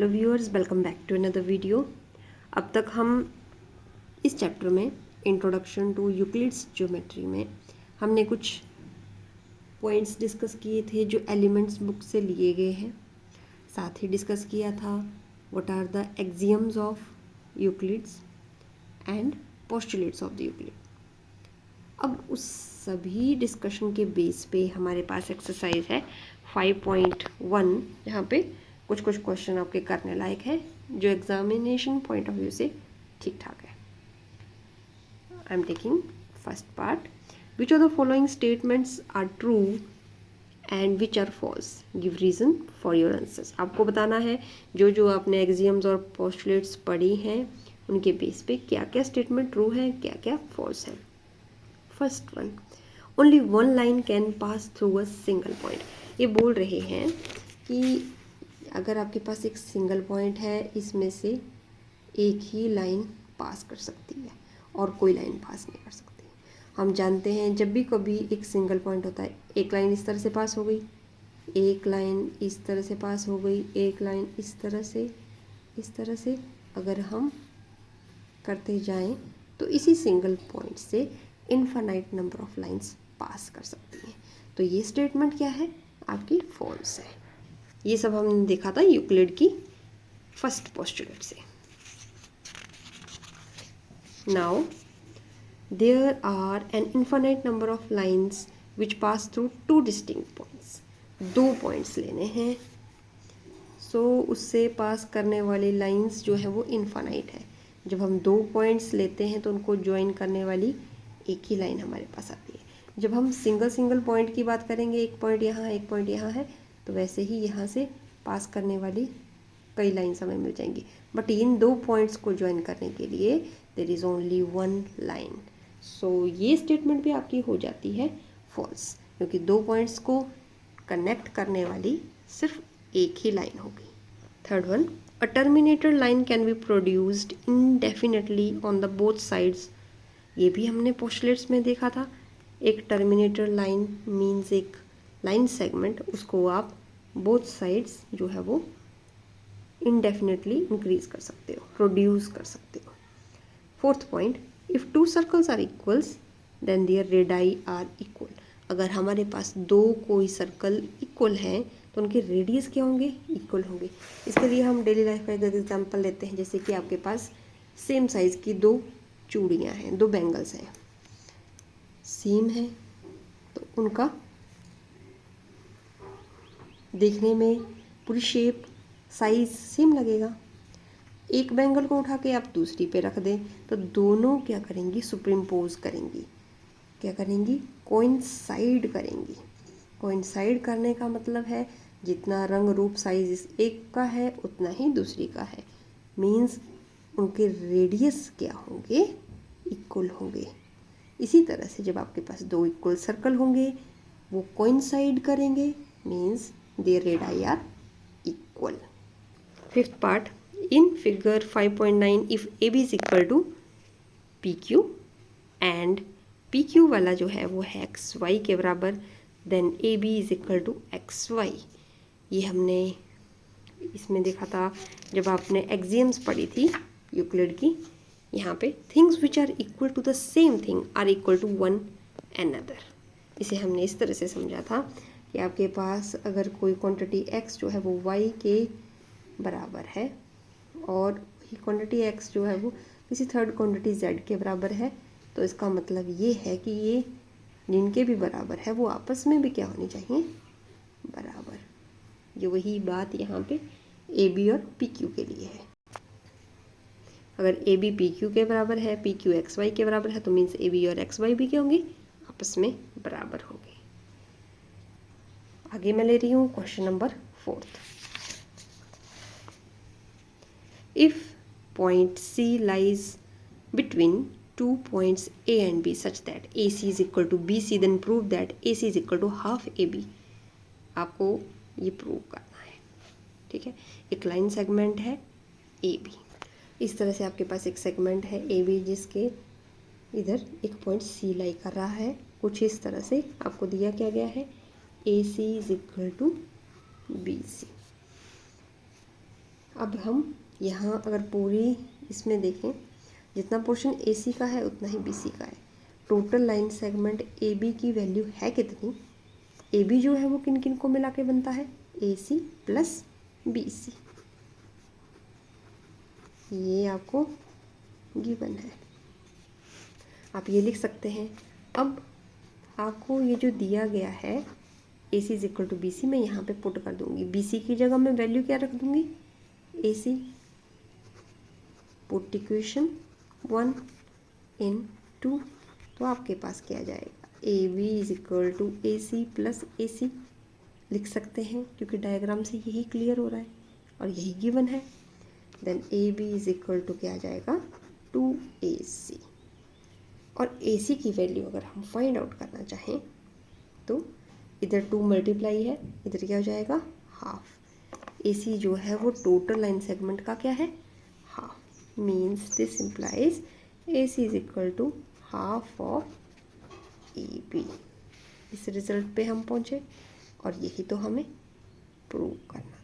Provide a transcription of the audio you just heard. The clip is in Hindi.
Hello viewers, welcome back to another video. अब तक हम इस चैप्टर में इंट्रोडक्शन टू यूक्लिड्स ज्योमेट्री में हमने कुछ पॉइंट्स डिस्कस किए थे जो एलिमेंट्स बुक से लिए गए हैं। साथ ही डिस्कस किया था what are the axioms of Euclid's and postulates of the Euclid. अब उस सभी डिस्कशन के बेस पे हमारे पास एक्सरसाइज है 5.1, जहाँ पे कुछ क्वेश्चन आपके करने लायक है जो एग्जामिनेशन पॉइंट ऑफ व्यू से ठीक ठाक है। I am taking first part. Which of the following statements are true and which are false, give reason for your answers. आपको बताना है जो जो आपने एक्सियम्स और पोस्टुलेट्स पढ़ी हैं उनके बेस पे क्या क्या स्टेटमेंट ट्रू है, क्या क्या फॉल्स है। First one, only one line can pass through a single point. ये बोल रहे हैं कि अगर आपके पास एक सिंगल पॉइंट है, इसमें से एक ही लाइन पास कर सकती है और कोई लाइन पास नहीं कर सकती। हम जानते हैं जब भी कभी एक सिंगल पॉइंट होता है, एक लाइन इस तरह से पास हो गई, एक लाइन इस तरह से पास हो गई, एक लाइन इस तरह से अगर हम करते जाएं तो इसी सिंगल पॉइंट से infinite number of lines pass कर सकती हैं। तो ये स्टेटमेंट क्या है, आपकी फॉल्स है। ये सब हमने देखा था यूक्लिड की फर्स्ट पोस्टुलेट से। Now there are an infinite number of lines which pass through two distinct points. दो पॉइंट्स लेने हैं, सो उससे पास करने वाली लाइंस जो है वो इनफाइनाइट है। जब हम दो पॉइंट्स लेते हैं तो उनको ज्वाइन करने वाली एक ही लाइन हमारे पास आती है। जब हम सिंगल पॉइंट की बात करेंगे, एक पॉइंट यहाँ है, एक पॉइंट यहाँ है, तो वैसे ही यहाँ से पास करने वाली कई लाइन्स हमें मिल जाएंगी। बट इन दो पॉइंट्स को ज्वाइन करने के लिए there is only one line. So ये स्टेटमेंट भी आपकी हो जाती है फॉल्स, क्योंकि दो पॉइंट्स को कनेक्ट करने वाली सिर्फ एक ही लाइन होगी। Third one, a terminator line can be produced indefinitely on the both sides. ये भी हमने पोस्टुलेट्स में देखा था। एक टर्मिनेटर लाइन मीन्स एक लाइन सेगमेंट, उसको आप बोथ साइड्स जो है वो इनडेफिनेटली इंक्रीज कर सकते हो, प्रोड्यूस कर सकते हो। Fourth point, if two circles are equals then their radii are equal. अगर हमारे पास दो कोई सर्कल इक्वल हैं तो उनके रेडियस क्या होंगे, इक्वल होंगे। इसके लिए हम डेली लाइफ का एक एग्जाम्पल लेते हैं। जैसे कि आपके पास सेम साइज़ की दो चूड़ियाँ हैं, दो बैंगल्स हैं, सेम है तो उनका देखने में पूरी शेप साइज़ सेम लगेगा। एक बैंगल को उठा के आप दूसरी पे रख दें तो दोनों क्या करेंगी, सुपरिम्पोज करेंगी। क्या करेंगी, कोइंसाइड करेंगी। कोइंसाइड करने का मतलब है जितना रंग रूप साइज एक का है उतना ही दूसरी का है। मीन्स उनके रेडियस क्या होंगे, इक्वल होंगे। इसी तरह से जब आपके पास दो इक्वल सर्कल होंगे वो कोइंसाइड करेंगे, means their radii are equal. Fifth part, in figure 5.9 if A B is equal to P Q and P Q वाला जो है वो है एक्स वाई के बराबर, then A B is equal to X Y. ये हमने इसमें देखा था जब आपने एक्सियम्स पढ़ी थी यूक्लिड की। यहाँ पे things which are equal to the same thing are equal to one another. इसे हमने इस तरह से समझा था कि आपके पास अगर कोई क्वांटिटी x जो है वो y के बराबर है और वही क्वांटिटी x जो है वो किसी थर्ड क्वांटिटी z के बराबर है, तो इसका मतलब ये है कि ये जिनके भी बराबर है वो आपस में भी क्या होनी चाहिए, बराबर। ये वही बात यहाँ पे ए बी और पी क्यू के लिए है। अगर ए बी पी क्यू के बराबर है, पी क्यू एक्स वाई के बराबर है, तो मीन्स ए बी और एक्स वाई भी क्या होंगे, आपस में बराबर होंगे। आगे मैं ले रही हूँ question number 4। If point C lies between two points A and B such that A C is equal to B C, then prove that A C is equal to half A B. आपको ये प्रूव करना है, ठीक है। एक लाइन सेगमेंट है ए बी, इस तरह से आपके पास एक सेगमेंट है ए बी जिसके इधर एक पॉइंट सी लाई कर रहा है। कुछ इस तरह से आपको दिया क्या गया है, A C is equal to B C. अब हम यहाँ अगर पूरी इसमें देखें, जितना पोर्शन AC का है उतना ही BC का है। टोटल लाइन सेगमेंट AB की वैल्यू है कितनी? AB जो है वो किन किन को मिला के बनता है? AC plus BC। ये आपको गिवन है, आप ये लिख सकते हैं। अब आपको ये जो दिया गया है AC is equal to BC, मैं यहाँ पे पुट कर दूँगी। BC की जगह मैं वैल्यू क्या रख दूँगी? AC। पुट इक्वेशन 1 इन 2, तो आपके पास क्या जाएगा? AB is equal to AC plus AC लिख सकते हैं, क्योंकि डायग्राम से यही क्लियर हो रहा है और यही गिवन है। Then AB is equal to क्या आ जाएगा? 2AC। और AC की वैल्यू अगर हम फाइंड आउट करना चाहें तो इधर 2 मल्टीप्लाई है, इधर क्या हो जाएगा? हाफ। AC जो है वो टोटल लाइन सेगमेंट का क्या है? Half. Means this implies AC is equal to half of AB। इस रिजल्ट पे हम पहुँचे और यही तो हमें प्रूव करना